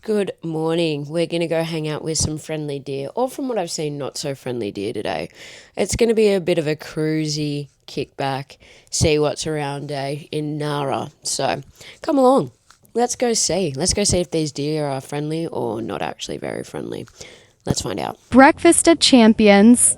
Good morning. We're going to go hang out with some friendly deer, or from what I've seen, not so friendly deer today. It's going to be a bit of a cruisy kickback, see what's around day in Nara. So come along. Let's go see. Let's go see if these deer are friendly or not actually very friendly. Let's find out. Breakfast at Champions.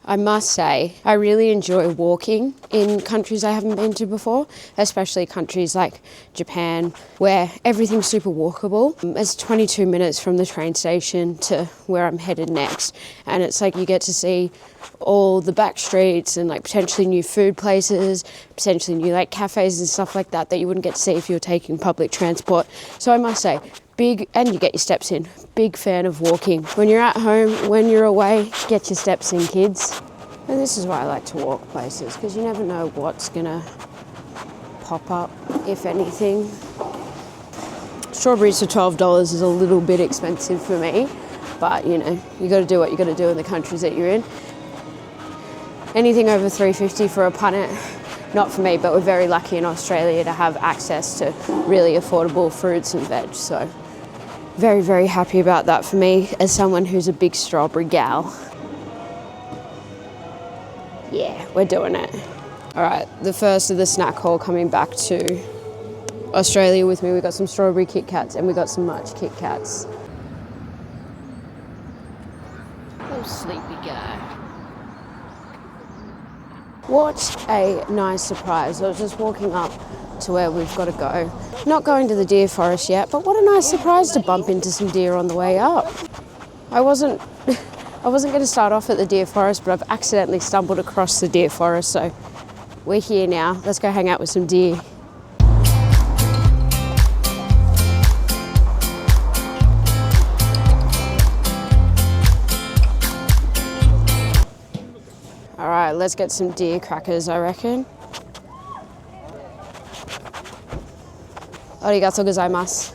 I must say, I really enjoy walking in countries I haven't been to before, especially countries like Japan, where everything's super walkable. It's 22 minutes from the train station to where I'm headed next, and it's like you get to see all the back streets and like potentially new food places, potentially new like cafes and stuff like that you wouldn't get to see if you were taking public transport. So I must say, and you get your steps in. Big fan of walking. When you're at home, when you're away, get your steps in, kids. And this is why I like to walk places, because you never know what's gonna pop up, if anything. Strawberries for $12 is a little bit expensive for me, but you know, you gotta do what you gotta do in the countries that you're in. Anything over $3.50 for a punnet, not for me, but we're very lucky in Australia to have access to really affordable fruits and veg, so very, very happy about that for me as someone who's a big strawberry gal. Yeah, we're doing it. All right, the first of the snack haul coming back to Australia with me. We got some strawberry Kit Kats and we got some Matcha Kit Kats. Little sleepy guy. What a nice surprise. I was just walking up to where we've got to go. Not going to the deer forest yet, but what a nice surprise to bump into some deer on the way up. I wasn't going to start off at the deer forest, but I've accidentally stumbled across the deer forest, so we're here now. Let's go hang out with some deer. All right, let's get some deer crackers, I reckon. Arigatou gozaimasu.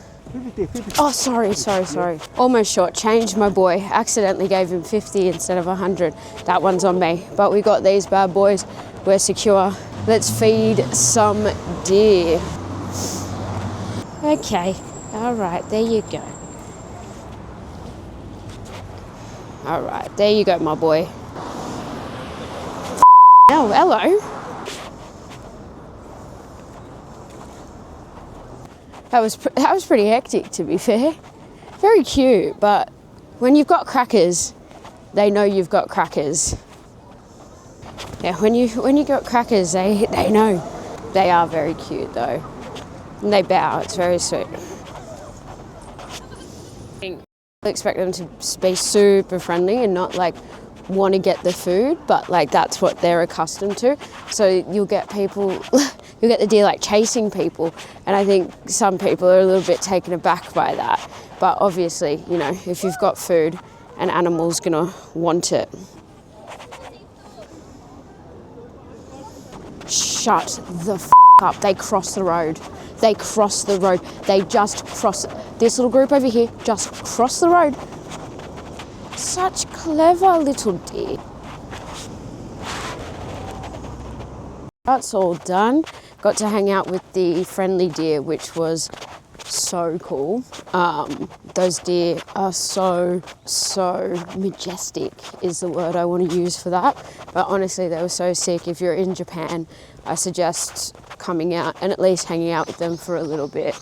Oh, sorry. Almost shortchanged my boy. Accidentally gave him 50 instead of 100. That one's on me. But we got these bad boys. We're secure. Let's feed some deer. Okay. All right, there you go. All right, there you go, my boy. Oh, hello. That was pretty hectic, to be fair. Very cute, but when you've got crackers, they know you've got crackers. Yeah, when you got crackers, they know. They are very cute though, and they bow. It's very sweet. I expect them to be super friendly and not like want to get the food, but like that's what they're accustomed to. So you'll get the deer like chasing people, and I think some people are a little bit taken aback by that. But obviously, you know, if you've got food, an animal's gonna want it. Shut the f*** up. They cross the road. They cross the road. They just cross. This little group over here just cross the road. Such clever little deer. That's all done. Got to hang out with the friendly deer, which was so cool. Those deer are so majestic is the word I want to use for that. But honestly, they were so sick. If you're in Japan, I suggest coming out and at least hanging out with them for a little bit.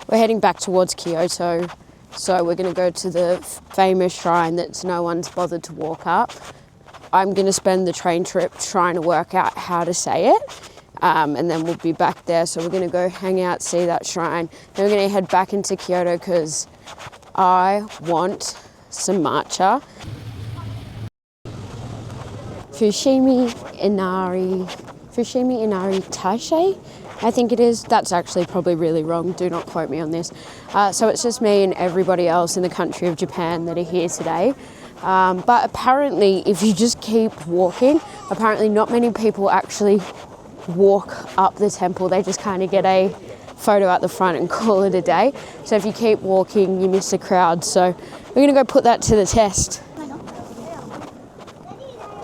We're heading back towards Kyoto. So we're going to go to the famous shrine that no one's bothered to walk up. I'm going to spend the train trip trying to work out how to say it, and then we'll be back there. So we're going to go hang out, see that shrine. Then we're going to head back into Kyoto because I want some matcha. Fushimi Inari Shrine, I think it is. That's actually probably really wrong. Do not quote me on this. So it's just me and everybody else in the country of Japan that are here today. But apparently, if you just keep walking, apparently not many people actually walk up the temple. They just kind of get a photo at the front and call it a day. So if you keep walking, you miss the crowd. So we're going to go put that to the test.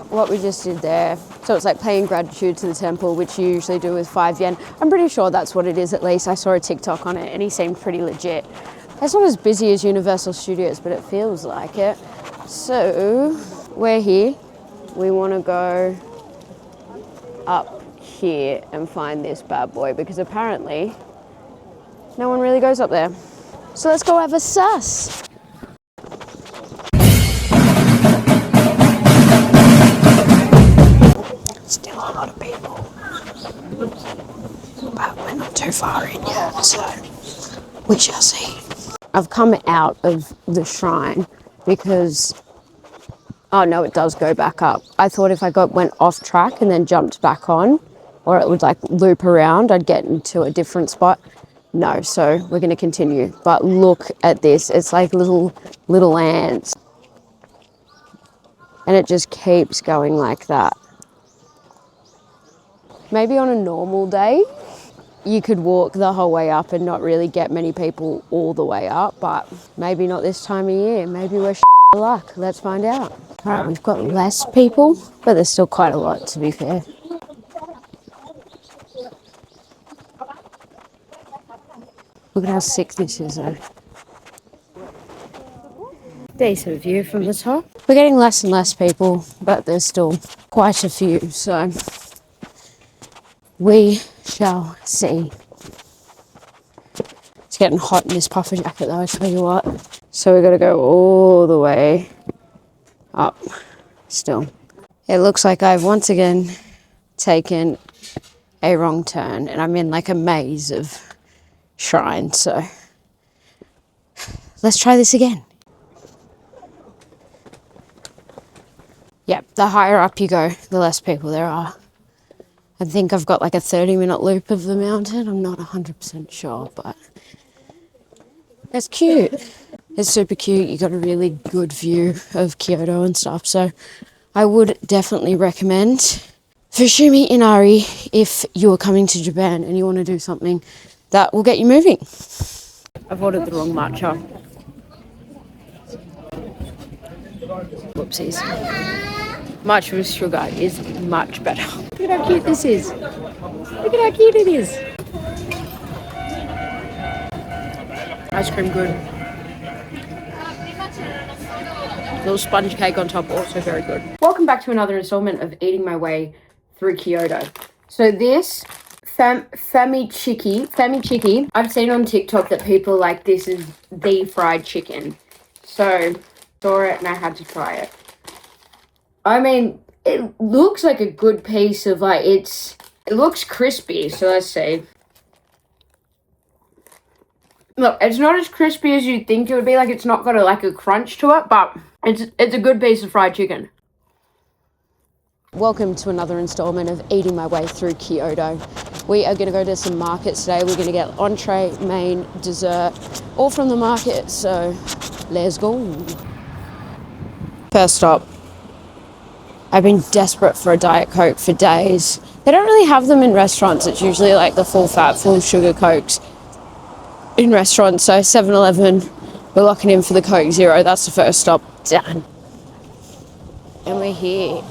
What we just did there, So it's like paying gratitude to the temple, which you usually do with 5 yen. I'm pretty sure that's what it is at least. I saw a TikTok on it and he seemed pretty legit. It's not as busy as Universal Studios, but it feels like it. So we're here. We want to go up here and find this bad boy because apparently no one really goes up there. So let's go have a suss. Still a lot of people, but we're not too far in yet, so we shall see. I've come out of the shrine because, oh no, it does go back up. I thought if I went off track and then jumped back on, or it would like loop around, I'd get into a different spot. No, so we're going to continue. But look at this. It's like little ants. And it just keeps going like that. Maybe on a normal day, you could walk the whole way up and not really get many people all the way up, but maybe not this time of year. Maybe we're luck. Let's find out. All right, we've got less people, but there's still quite a lot, to be fair. Look at how sick this is, though. Decent view from the top. We're getting less and less people, but there's still quite a few, so we shall see. It's getting hot in this puffer jacket though, I tell you what. So we've got to go all the way up still. It looks like I've once again taken a wrong turn and I'm in like a maze of shrines, so let's try this again. Yep, the higher up you go, the less people there are. I think I've got like a 30-minute loop of the mountain. I'm not 100% sure, but it's cute. It's super cute. You got a really good view of Kyoto and stuff. So I would definitely recommend Fushimi Inari if you're coming to Japan and you want to do something that will get you moving. I've ordered the wrong matcha. Whoopsies. Matcha with sugar is much better. Look at how cute this is. Look at how cute it is. Ice cream good. Little sponge cake on top, also very good. Welcome back to another installment of Eating My Way Through Kyoto. So this Fami Chiki, I've seen on TikTok that people like this is the fried chicken. So saw it and I had to try it. I mean, it looks like a good piece of like, it looks crispy, so let's see. Look, it's not as crispy as you'd think it would be, like it's not got a crunch to it, but it's a good piece of fried chicken. Welcome to another installment of Eating My Way Through Kyoto. We are going to go to some markets today. We're going to get entree, main, dessert, all from the market, so let's go. First stop. I've been desperate for a Diet Coke for days. They don't really have them in restaurants. It's usually like the full fat, full sugar Cokes in restaurants. So 7-Eleven, we're locking in for the Coke Zero. That's the first stop. Done. And we're here.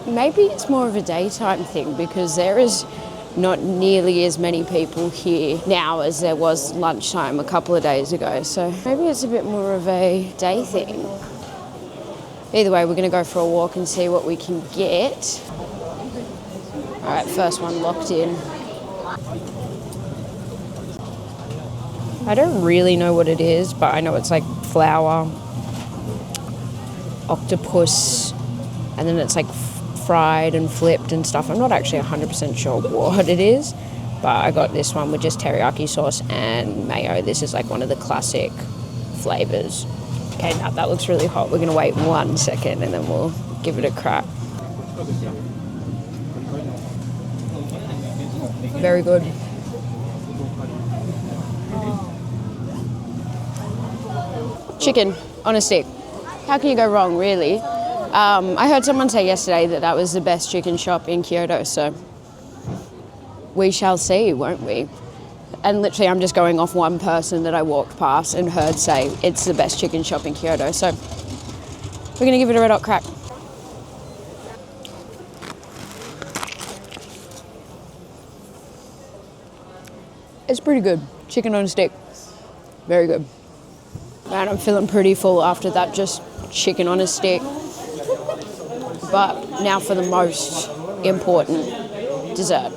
Maybe it's more of a daytime thing because there is not nearly as many people here now as there was lunchtime a couple of days ago. So maybe it's a bit more of a day thing. Either way, we're going to go for a walk and see what we can get. All right, first one locked in. I don't really know what it is, but I know it's like flour, octopus, and then it's like fried and flipped and stuff. I'm not actually 100% sure what it is, but I got this one with just teriyaki sauce and mayo. This is like one of the classic flavors. Okay, now that looks really hot. We're going to wait 1 second and then we'll give it a crack. Very good. Chicken on a stick. How can you go wrong, really? I heard someone say yesterday that was the best chicken shop in Kyoto, so we shall see, won't we? And literally I'm just going off one person that I walked past and heard say it's the best chicken shop in Kyoto. So we're going to give it a red hot crack. It's pretty good. Chicken on a stick. Very good. Man, I'm feeling pretty full after that just chicken on a stick. But now for the most important dessert.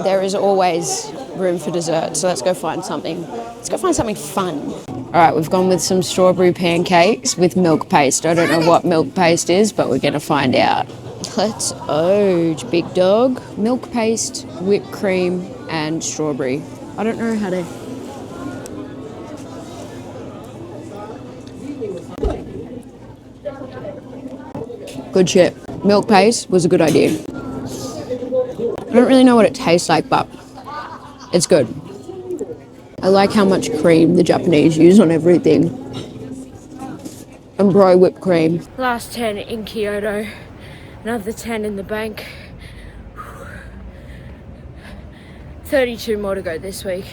There is always room for dessert, so let's go find something. Let's go find something fun. All right, we've gone with some strawberry pancakes with milk paste. I don't know what milk paste is, but we're going to find out. Let's oge, big dog. Milk paste, whipped cream, and strawberry. I don't know how to... Good shit. Milk paste was a good idea. I don't really know what it tastes like, but it's good. I like how much cream the Japanese use on everything. And bro, whipped cream. Last 10 in Kyoto. Another 10 in the bank. 32 more to go this week.